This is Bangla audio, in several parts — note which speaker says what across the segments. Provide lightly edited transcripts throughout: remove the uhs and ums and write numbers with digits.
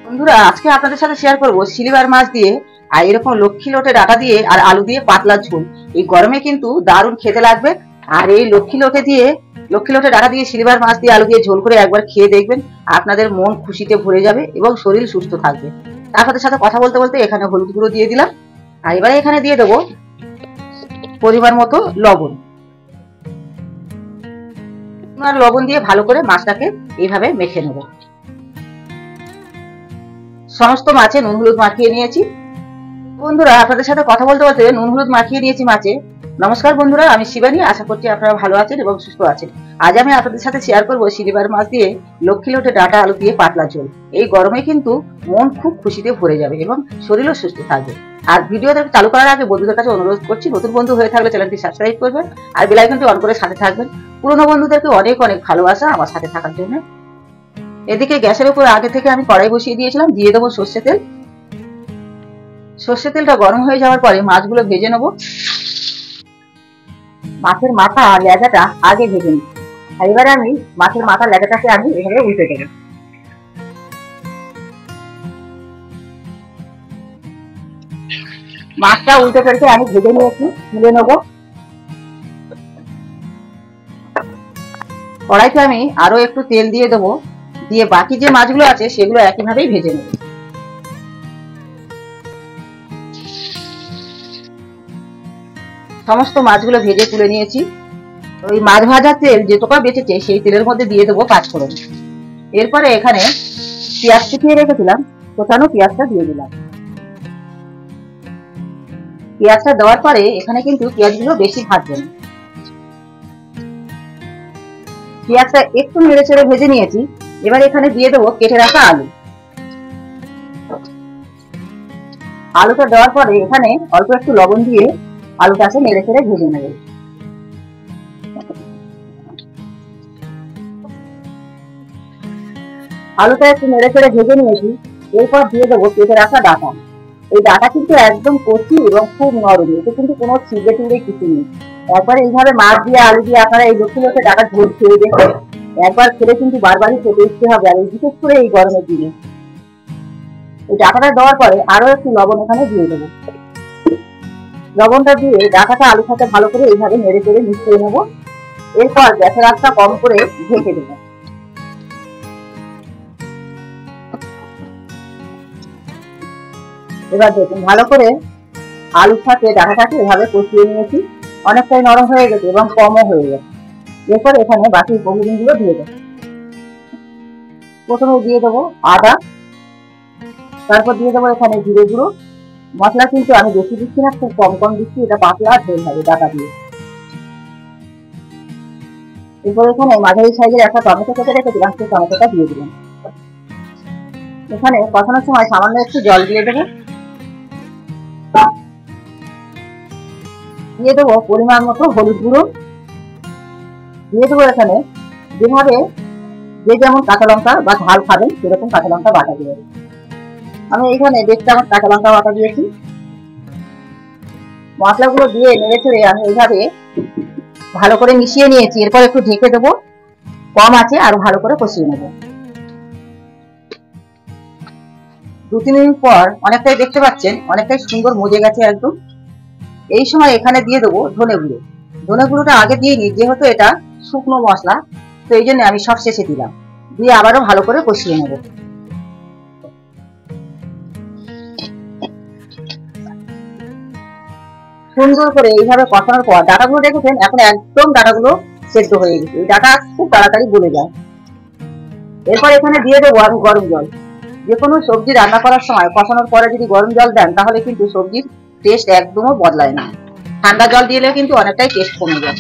Speaker 1: বন্ধুরা, আজকে আপনাদের সাথে শেয়ার করব সিলভার মাছ দিয়ে আর এরকম লক্ষ্মী লোটে ডাটা দিয়ে আর আলু দিয়ে পাতলা ঝোল। এই গরমে কিন্তু দারুণ খেতে লাগবে। আর এই লক্ষ্মী লোটে ডাটা দিয়ে সিলভার মাছ দিয়ে আলু দিয়ে ঝোল করে একবার খেয়ে দেখবেন, আপনাদের মন খুশিতে ভরে যাবে এবং শরীর সুস্থ থাকবে। আপনাদের সাথে কথা বলতে বলতে এখানে হলুদ গুঁড়ো দিয়ে দিলাম, আর এবারে এখানে দিয়ে দেবো পরিমাণ মতো লবণ। লবণ দিয়ে ভালো করে মাছটাকে এইভাবে মেখে নেব। সমস্ত মাছে নুন হলুদ মাখিয়ে নিয়েছি। বন্ধুরা, আপনাদের সাথে কথা বলতে বলতে নুন হলুদ মাখিয়ে নিয়েছি মাছে। নমস্কার বন্ধুরা, আমি শিবানী। আশা করছি আপনারা ভালো আছেন এবং সুস্থ আছেন। আজ আমি আপনাদের সাথে শেয়ার করবো সিলভার মাছ দিয়ে লক্ষ্মী লোটে ডাটা আলু দিয়ে পাতলা ঝোল। এই গরমে কিন্তু মন খুব খুশিতে ভরে যাবে এবং শরীরও সুস্থ থাকবে। আর ভিডিওটা চালু করার আগে বন্ধুদের কাছে অনুরোধ করছি, নতুন বন্ধু হয়ে থাকলে চ্যানেলটি সাবস্ক্রাইব করবেন আর বেল আইকনটি অন করে সাথে থাকবেন। পুরনো বন্ধুদেরকে অনেক অনেক ভালোবাসা আমার সাথে থাকার জন্য। এদিকে গ্যাসের উপর আগে থেকে আমি কড়াই বসিয়ে দিয়েছিলাম, দিয়ে দেবো সর্ষে তেল। সর্ষে তেলটা গরম হয়ে যাওয়ার পরে মাছগুলো ভেজে নেব। মাছের মাথা আর লেজাটা আগে ভেজে নিই। আর এবারে আমি মাছের মাথা লেজাটাকে আমি এভাবে উল্টে দেবো। মাছটা উল্টে পেরেছে আমি ভেজে নিয়েছি, তুলে নেবো। কড়াইতে আমি আরো একটু তেল দিয়ে দেবো, দিয়ে বাকি যে মাছগুলো আছে সেগুলো একইভাবেই ভেজে নেব। সমস্ত মাছগুলো ভেজে তুলে নিয়েছি। ওই মাছ ভাজার তেল যেটুকু বেঁচেছে সেই তেলের মধ্যে দিয়ে দেবো পাঁচফোড়ন। এরপরে এখানে পেঁয়াজ কুচিয়ে রেখেছিলাম, কোচানো পেঁয়াজটা দিয়ে দিলাম। পেঁয়াজটা দেওয়ার পরে এখানে কিন্তু পেঁয়াজগুলো বেশি ভাজবে না। পেঁয়াজটা একটু নেড়ে চেড়ে ভেজে নিয়েছি। এবার এখানে দিয়ে দেবো কেটে রাখা আলু। আলুটা দেওয়ার পরে এখানে অল্প একটু লবণ দিয়ে আলুটাকে নেড়ে চেড়ে ভেজে নেব। আলুটা একটু নেড়ে চেড়ে ভেজে নিয়েছি। এরপর দিয়ে দেবো কেটে রাখা ডাটা। এই ডাটা কিন্তু একদম কচি এবং খুব নরম, এতে কিন্তু কোনো ছিঁড়ে টিড়ে কিছু নেই। একবার এইভাবে মাছ দিয়ে আলু দিয়ে আপনারা এই লক্ষ্মী লোটে ডাটা ঝোল খেয়ে দেখবেন, একবার খেলে কিন্তু বারবারই খেতে ইচ্ছে হবে। আর বিশেষ করে এই গরমের দিনে এই ডাটাটা দেওয়ার পরে আরো একটু লবণ এখানে দিয়ে দেবো। লবণটা দিয়ে ডাটাটা আলুর সাথে ভালো করে এইভাবে নেড়ে চেড়ে মিশিয়ে নেবো। এরপর গ্যাসের আঁচটা কম করে ঢেকে দেবো। এবার দেখুন, ভালো করে আলুর সাথে ডাটাটাকে এভাবে কষিয়ে নিয়েছি। অনেকটাই নরম হয়ে গেছে এবং কমও হয়ে গেছে। এরপর এখানে বাকি উপকরণগুলো দিয়ে দেবো। প্রথমে দিয়ে দেবো আদা, তারপর দিয়ে দেবো এখানে জিরে গুঁড়ো। মশলা কিন্তু আমি বেশি দিচ্ছি না, খুব কম কম দিচ্ছি, এটা পাতলা ঝোল হবে ডাটা দিয়ে। এরপর এখানে মাঝারি সাইজের একটা টমেটো কেটে রেখেছিলাম, সেই টমেটোটা দিয়ে দিলাম। এখানে কষানোর সময় সামান্য একটু জল দিয়ে দেবো। দিয়ে দেবো পরিমাণ মতো হলুদ গুঁড়ো। দিয়ে দেবো এখানে যেভাবে যে যেমন কাঁচা লঙ্কা বা ঝাল খাবেন সেরকম কাঁচা লঙ্কা বাটা দিয়ে দেবো। আমি এইখানে 1.5 চামচ কাঁচা লঙ্কা বাটা দিয়েছি। মশলাগুলো দিয়ে নেড়ে চেড়ে আমি এইভাবে ভালো করে মিশিয়ে নিয়েছি। এরপর একটু ঢেকে দেবো, কম আছে আরো ভালো করে কষিয়ে নেব। 2-3 মিনিট পর অনেকটাই দেখতে পাচ্ছেন, অনেকটাই সুন্দর মজে গেছে একদম। এই সময় এখানে দিয়ে দেবো ধনে গুঁড়ো। ধনে গুঁড়োটা আগে দিয়ে নিই, যেহেতু এটা শুকনো মশলা, তো এই জন্য আমি সব শেষে দিলাম। দিয়ে আবারও ভালো করে কষিয়ে নেব। সুন্দর করে এইভাবে কষানোর পর ডাটাগুলো দেখেছেন এখন একদম ডাটাগুলো সেদ্ধ হয়ে গেছে। এই ডাটা খুব তাড়াতাড়ি গলে যায়। এরপর এখানে দিয়ে দেবো আমি গরম জল। যে কোনো সবজি রান্না করার সময় কষানোর পরে যদি গরম জল দেন তাহলে কিন্তু সবজির টেস্ট একদমও বদলায় না। ঠান্ডা জল দিলে কিন্তু অনেকটাই টেস্ট কমে যায়।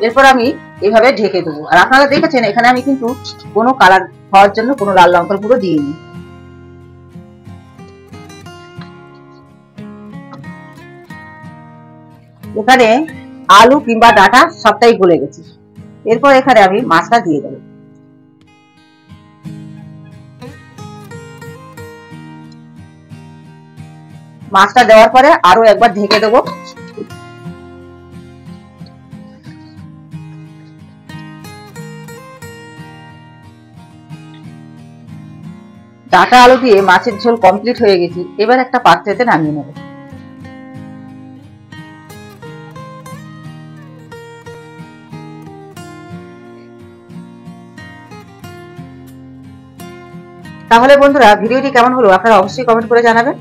Speaker 1: এরপর আমি এভাবে ঢেকে দেবো। আর আপনারা দেখেছেন এখানে আমি কিন্তু কোনো কালার হওয়ার জন্য কোনো লাল লঙ্কার গুঁড়ো দিইনি। এখানে আলু কিংবা ডাটা সবটাই গলে গেছে। এরপর এখানে আমি মাছটা দিয়ে দেবো। মাছটা দেওয়ার পরে আরো একবার ঢেকে দেবো। ডাঁটা আলু দিয়ে মাছের ঝোল কমপ্লিট হয়ে গেছে। এবার একটা পাত্রেতে নামিয়ে নেব। তাহলে বন্ধুরা, ভিডিওটি কেমন হলো আপনারা অবশ্যই কমেন্ট করে জানাবেন।